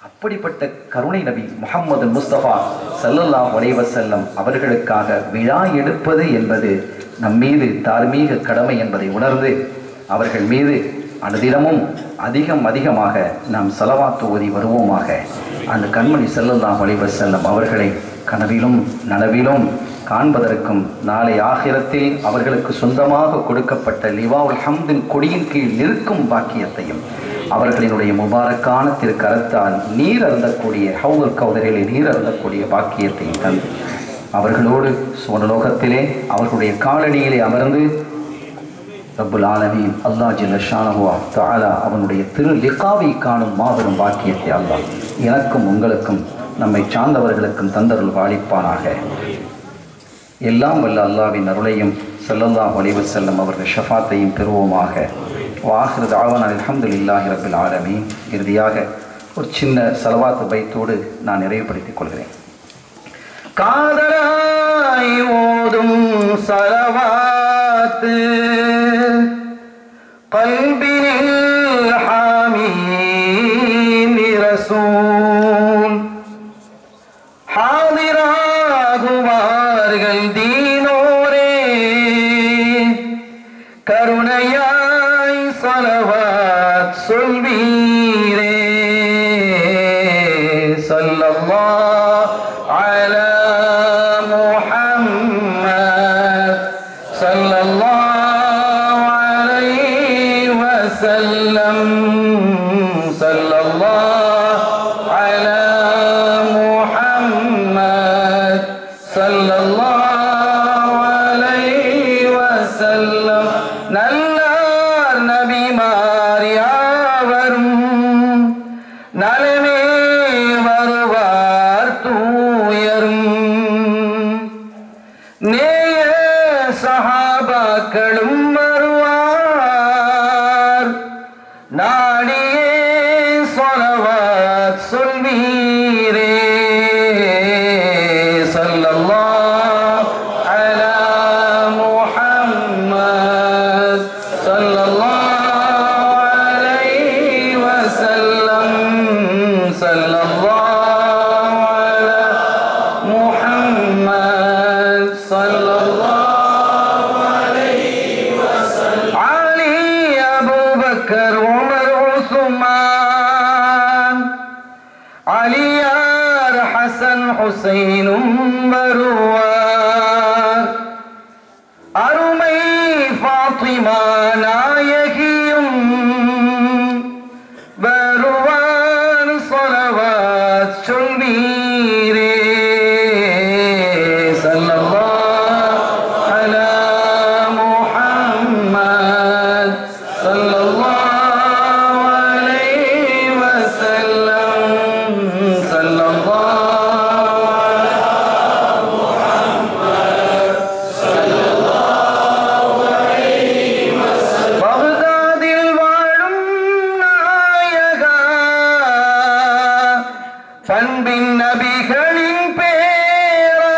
அப்படிப்பட்ட கருணை நபி முஹம்மது முஸ்தபா ஸல்லல்லாஹு அலைஹி வஸல்லம் அவர்களுக்காக விழா எடுப்பது என்பது நம் மீது தார்மீக கடமை என்பதை உணர்ந்து அவர்கள் மீது அனுதினமும் அதிகமாக நாம் ஸலவாத் ஓதி வருவோமாக. அந்த கண்மணி ஸல்லல்லாஹு அலைஹி வஸல்லம் அவர்களை கனவிலும் நனவிலும் காண்பதற்கும் நாளை ஆகிரத்தில் அவர்களுக்கு சொந்தமாக கொடுக்கப்பட்ட லிவாவுல் ஹம்தின் கொடியின் கீழ் நிற்கும் பாக்கியத்தையும் அவர்களினுடைய முபாரக்கான திருக்கரத்தால் நீர் அருந்தக்கூடிய ஹவுல் கௌதரிலே நீர் அருந்தக்கூடிய பாக்கியத்தையும் தந்து அவர்களோடு சுவனலோகத்திலே அவர்களுடைய காலடியிலே அமர்ந்து ரப்புல் ஆலமீன் அல்லாஹ் ஜல்ல ஷானஹு வ தஆலா அவனுடைய திரு லிகாவை காணும் மாபெரும் பாக்கியத்தை அல்லாஹ் எனக்கும் உங்களுக்கும் நம்மை சார்ந்தவர்களுக்கும் தந்தருள் வாழிப்பானாக. எல்லாம் வல்ல அல்லாஹ்வின் அருளையும் ஸல்லல்லாஹு அலைஹி வஸல்லம் அவர்கள் ஷஃபாத்தையும் பெறுவோமாக. வாஹிரு தஅவானா அல்ஹம்துலில்லாஹி ரப்பில் ஆலமீன். இறுதியாக ஒரு சின்ன ஸலவாத் பைத்தோடு நான் நிறைவுபடுத்திக் கொள்கிறேன். காதலாய் ஓதும் ஸலவாத் கல்பினில் ஹாமீம் ரசூல் ஹாதிராகுவார்கள் தீனோரே கருணையாய் ஸலவாத் சொல்வீரே ஸல்லல்லாஹு அலா முஹம்மத் ஸல்லல்லாஹு அலைஹி வஸல்லம் ஸல்லல்லாஹு அலா முஹம்மத் ஸல்லல்லாஹு அலைஹி வஸல்லம். நல்லார் நபிமார் யாவரும் நலமே வருவார் தூயரும் நேய சஹாபாக்களும் வருவார் நாடியே ஸலவாத் சொல்வீரே ஸல்லல்லாஹு அலா முஹம்மத் ஸல்லல்லாஹு அலைஹி வஸல்லம் ஸல்லல்லாஹு அலா முஹம்மத் ஸல்லல்லாஹு அலைஹி வஸல்லம். அலி Abu Bakr Umar Usman Aliyar Hasan ஹுசைனும் வருவார் அருமை ஃபாத்திமா நாயகியும் வருவார் ஸலவாத் சொல்வீரே ஸல்லல்லாஹு அலா முஹம்மத் ஸல்லல்லாஹு அலைஹி வஸல்லம் ஸல்லல்லாஹு பக்தாதில் வாழும் நாயகா பண்பின் நபிகளின் பேரா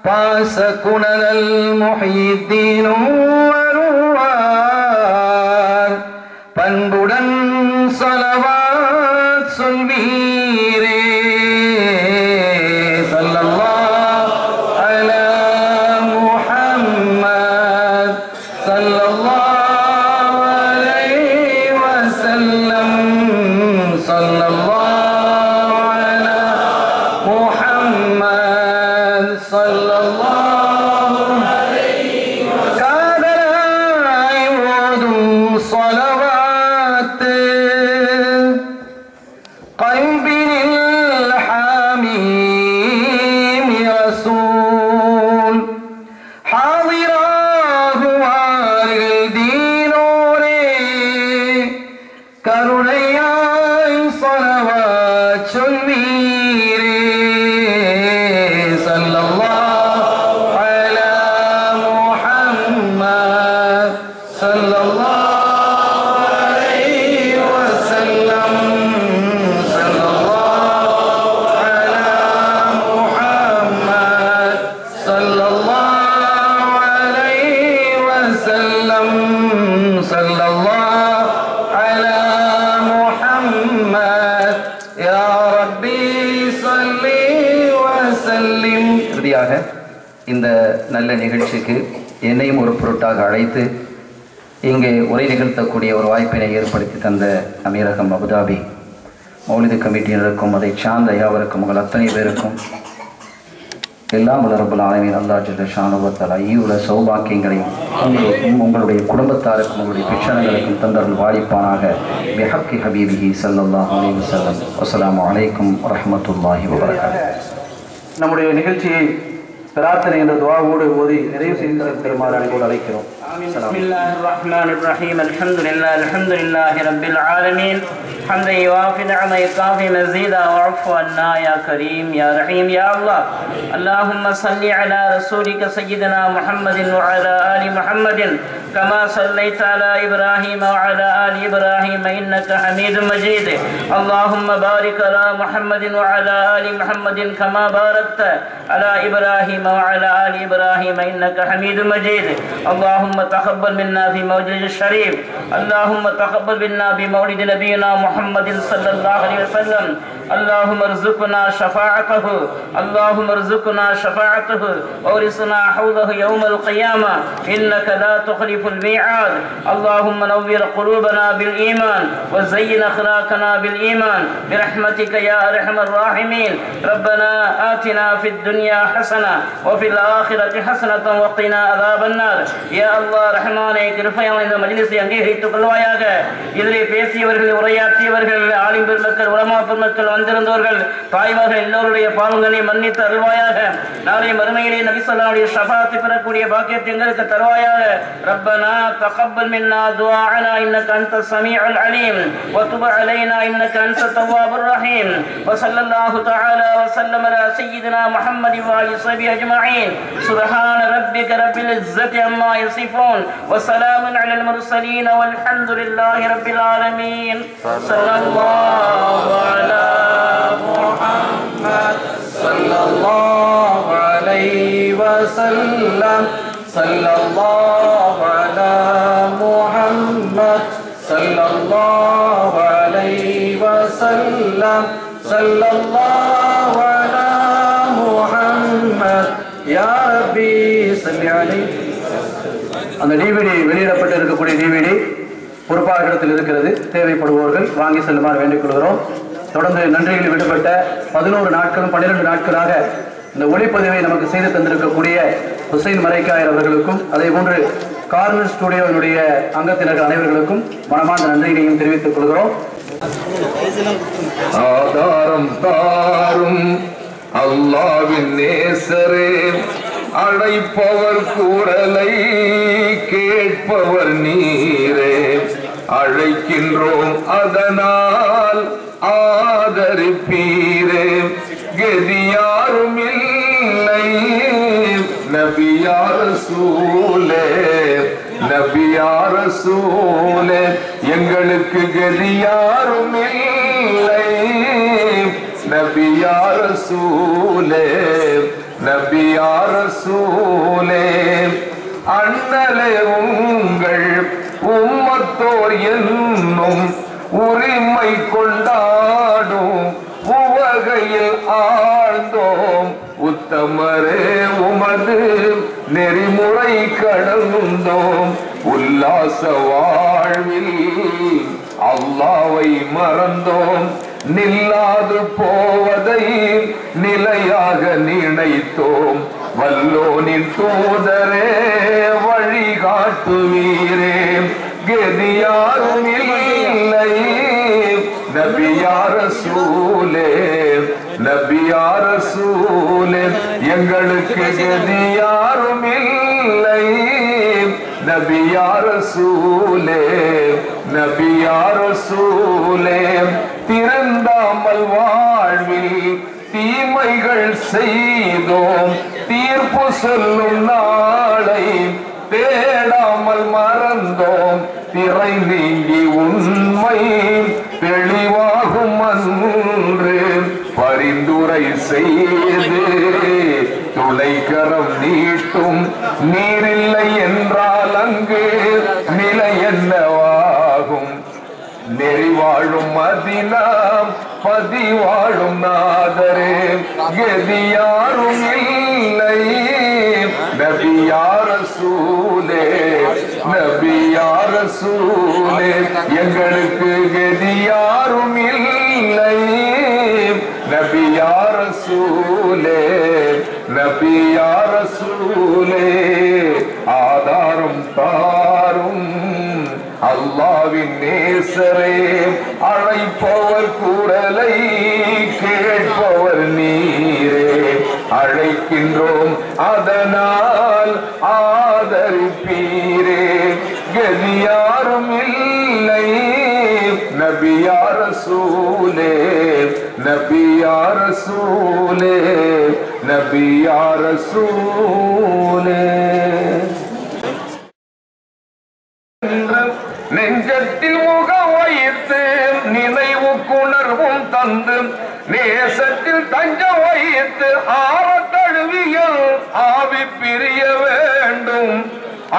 பாச குணல் முஹித்தீனும் வருவார் பண்புடன் ஸலவாத் சொல்வீரே ஸல்லல்லாஹு அலா முஹம்மத் ஸல்லல்லாஹு அலைஹி வஸல்லம் ஸல்லல்லாஹு அலா முஹம்மத் ஸல்லல்லாஹு அலைஹி வஸல்லம். காதலாய் ஓதும் ஸலவாத் கல்பினில் ஹாமீம் ரசூல் ஹாதிராகுவார்கள் தீனோரே கருணையாய் ஸலவாத் சொல்வீரே ஸல்லல்லாஹு அலா முஹம்மத் ஸல்லல்லாஹு அலைஹி வஸல்லம் ஸல்லல்லாஹு அலா முஹம்மத் ஸல்லல்லாஹு அலைஹி வஸல்லம். இந்த நல்ல நிகழ்ச்சிக்கு என்னையும் ஒரு பொருட்டாக அழைத்து இங்கே உரை நிகழ்த்தக்கூடிய ஒரு வாய்ப்பினை ஏற்படுத்தி தந்த அமீரகம் அபுதாபி மௌலிது கமிட்டியினருக்கும் அதை சார்ந்த யாவருக்கும் உங்கள் அத்தனை பேருக்கும் எல்லாம் ரப்பல் ஆலமீன் அல்லாஹ் ஜல்ல ஷானுஹு வ தஆலா ஈவுல சௌபாக்கியங்களையும் உங்களுடைய குடும்பத்தாருக்கும் உங்களுடைய பிச்சனங்களுக்கும் தந்தருள் வாழிப்பானாக பிஹக்கி ஹபீபிஹி ஸல்லல்லாஹு அலைஹி வஸல்லம். அஸ்ஸலாமு அலைக்கும் வரஹ்மத்துல்லாஹி வ பரகாத்துஹு. நம்முடைய நிகழ்ச்சியை பிரார்த்தனை என்ற துஆவோடு ஓதி நிறைவு செய்து பெருமாள் அனைவரோடு அழைக்கிறோம். பிஸ்மில்லாஹிர் ரஹ்மானிர் ரஹீம். அல்ஹம்துலில்லாஹி ரப்பில் ஆலமீன். حمدا يوافي نعمه يكافي مزيدا واعف عنا يا كريم يا رحيم يا الله. اللهم صل على رسولك سيدنا محمد وعلى ال محمد كما صليت على ابراهيم وعلى ال ابراهيم انك حميد مجيد. اللهم بارك على محمد وعلى ال محمد كما باركت على ابراهيم وعلى ال ابراهيم انك حميد مجيد. اللهم تقبل منا في مولد الشريف. اللهم تقبل منا بمولد نبينا محمد صلى الله عليه وسلم. اللهم ارزقنا شفاعته. اللهم ارزقنا شفاعته وارثنا حوضه يوم القيامة إنك لا تخلف الميعاد. اللهم نور قلوبنا بالإيمان وزين أخلاقنا بالإيمان برحمتك يا أرحم الراحمين. ربنا آتنا في الدنيا حسنة وفي الآخرة حسنة وقنا عذاب النار. يا الله رحمانே கிருபையான இந்த மஜ்லிஸை அங்கீகரித்துக் கொள்வாயாக. இதிலே பேசியவர்கள் உரையாற்றியவர்கள் ஆலிம் பெருமக்கள் உலமா பெருமக்கள் வந்திருந்தவர்கள் தாய்மார்கள் எல்லோருடைய பாவங்களை மன்னித்து அருள்வாயாக. நாளை மறுமையிலே நபி ஸல்லல்லாஹு அலைஹி வஸல்லம் ஷஃபாஅத் பெறக்கூடிய பாக்கியத்தை எங்களுக்கு தருவாயாக. ரப்பனா தகப்பல் மின்னா துஆஅனா இன்னக அன்தஸ் ஸமீஉல் அலீம் வ துப் அலைனா இன்னக அன்தத் தவ்வாபுர் ரஹீம். வ ஸல்லல்லாஹு தஆலா வ ஸல்லம அலா சய்யிதினா முஹம்மதி வ ஆலிஹி வஸஹ்பிஹி அஜ்மஈன். சுப்ஹான ரப்பிக ரப்பில் இஸ்ஸத்தி அம்மா யசிஃபூன் வ ஸலாமுன் அலல் முர்ஸலீன் வல்ஹம்துலில்லாஹி ரப்பில் ஆலமீன். ஸல்லல்லாஹு அலா محمد صلى الله عليه وسلم. صلى الله على محمد صلى الله عليه وسلم. صلى الله على محمد يا ربي صل عليه. அந்த டிவிடி வெளியிடப்பட்டு இருக்கக்கூடிய டிவிடி பொறுப்பாளர்களிடத்தில் இருக்கிறது. தேவைப்படுபவர்கள் வாங்கி செல்லுமாறு வேண்டிக் கொள்கிறோம். தொடர்ந்து நன்றிகளில் விடுபட்ட 11 நாட்களும் 12 நாட்களாக இந்த ஒளிப்பதிவை நமக்கு செய்து தந்திருக்கக்கூடிய ஹுசைன் மரைக்காயர் அவர்களுக்கும் அதே போன்று கார்னர் ஸ்டுடியோவினுடைய அங்கத்தினர்கள் அனைவர்களுக்கும் மனமார்ந்த நன்றிகளையும் தெரிவித்துக் கொள்கிறோம். ஆதாரம் தாரும் அல்லாஹ்வின் நேசரே, அழைப்பவர் குரலை கேட்பவர் நீரே, அழைக்கின்றோம் அதனால் ஆதரிப்பீரே, கதியாரும் இல்லை நபியா ரசூலே, நபியா ரசூலே, எங்களுக்கு கதியாரும் இல்லை நபியா ரசூலே, நபியா ரசூலே. அண்ணலே உங்கள் உம்மத்தோர் என்னும் உரிமை கொண்டாடும் உவகையில் ஆழ்ந்தோம், உத்தமரே உமது நெறிமுறை கடந்தோம், உல்லாச வாழ்வில் அல்லாஹ்வை மறந்தோம், நில்லாது போவதை நிலையாக நினைத்தோம், வல்லோனின் தூதரே வழிகாட்டுவீரே, கதியாரும் இல்லை நபியா ரசூலே, நபியா ரசூலே, எங்களுக்கு கதியாரும் இல்லை நபியா ரசூலே, நபியா ரசூலே. திருந்தாமல் வாழ்வில் தீமைகள் செய்தோம், தீர்ப்பு சொல்லும் நாளை தேடாமல் மறந்தோம், திரை நீங்கி உண்மை தெளிவாகும் அன்று பரிந்துரை செய்து துளைக்கரம் நீட்டும், நீரில்லை என்றால் அங்கு நிலை என்னவாகும், நெறிவாழும் மதினாம் பதிவாழும் நாதரே, கதியாரும் இல்லை நபி யா ரசூலே நபி யா ரசூலே எங்களுக்கு கதி யாரும் இல்லை நபி யா ரசூலே நபி யா ரசூலே ஆதாரம் தாரும் அல்லாஹ்வின் நேசரே அழைப்பவர் குரலை கேட்பவர் நீரே அழைக்கின்றோம் அதனால் ஆதரிப்பீரே கதி யாரும் இல்லை நபி யா ரசூலே நபி யா ரசூலே நபி யா ரசூலே நெஞ்சத்தில் முக வைத்து நினைவு குணர்வும் தந்து நேசத்தில் தஞ்ச வைத்து ஆற தழுவியல் ஆவி பிரிய வேண்டும்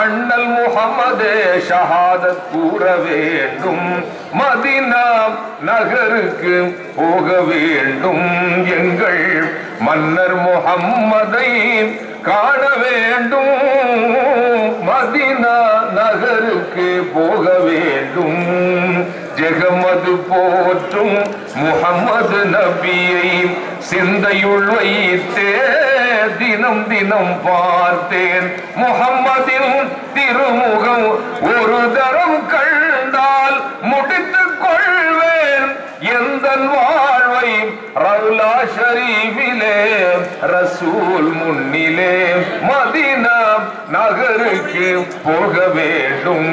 அண்ணல் முஹம்மதே ஷஹாதத் கூற வேண்டும் மதீனா நகருக்கு போக வேண்டும் எங்கள் மன்னர் முஹம்மதை காண வேண்டும் மதீனா நகருக்கு போக வேண்டும் ஜெகமது போற்றும் முஹம்மது நபியை சிந்தையுள் வைத்தே தினம் தினம் பார்த்தேன் முஹம்மதின் திருமுகம் ஒரு தரம் கண்டால் முடித்துக் கொள்வேன் எந்த வாழ்வை ரவுலா ஷரீஃபிலே ரசூல் முன்னிலே மதீனா நகருக்கு போக வேண்டும்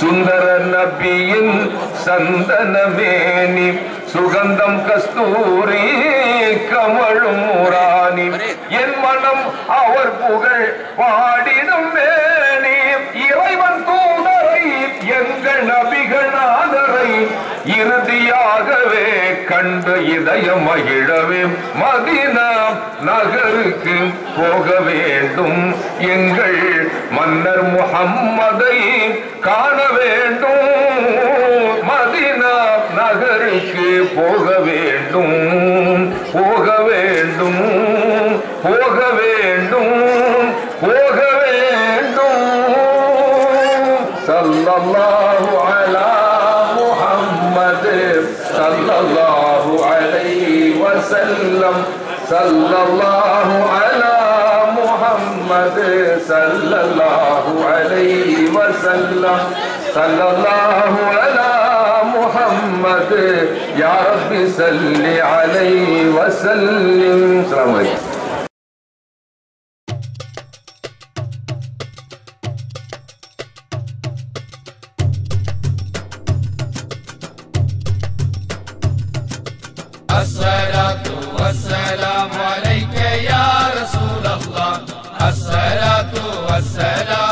சுந்தர நபியின் சந்தனமேனி சுகந்தம் கஸ்தூரி கமழும் முராணி என் மனம் அவர் புகழ் பாடிடும் மேனி இறைவன் தூதரை எங்கள் நபிகள் நாதரை இறுதியாகவே கண்டு இதயம் மகிழவே மதீனா நகருக்கு போக வேண்டும் எங்கள் மன்னர் முஹம்மதை காண வேண்டும் மதீனா நகருக்கு போக வேண்டும் போக வேண்டும் போக வேண்டும் போக வேண்டும் ஸல்லல்லாஹு அலா முஹம்மத் ஸல்லல்லாஹு அலைஹி வஸல்லம் ஸல்லல்லாஹு அலா முஹம்மத் ஸல்லல்லாஹு அலைஹி வஸல்லம் ஸல்லல்லாஹு அலா முஹம்மத் யா ரப்பி ஸல்லி அலைஹி வஸல்லிம். அஸ்ஸலாமு அலைக்கும். الصلاة والسلام عليك يا رسول الله الصلاة والسلام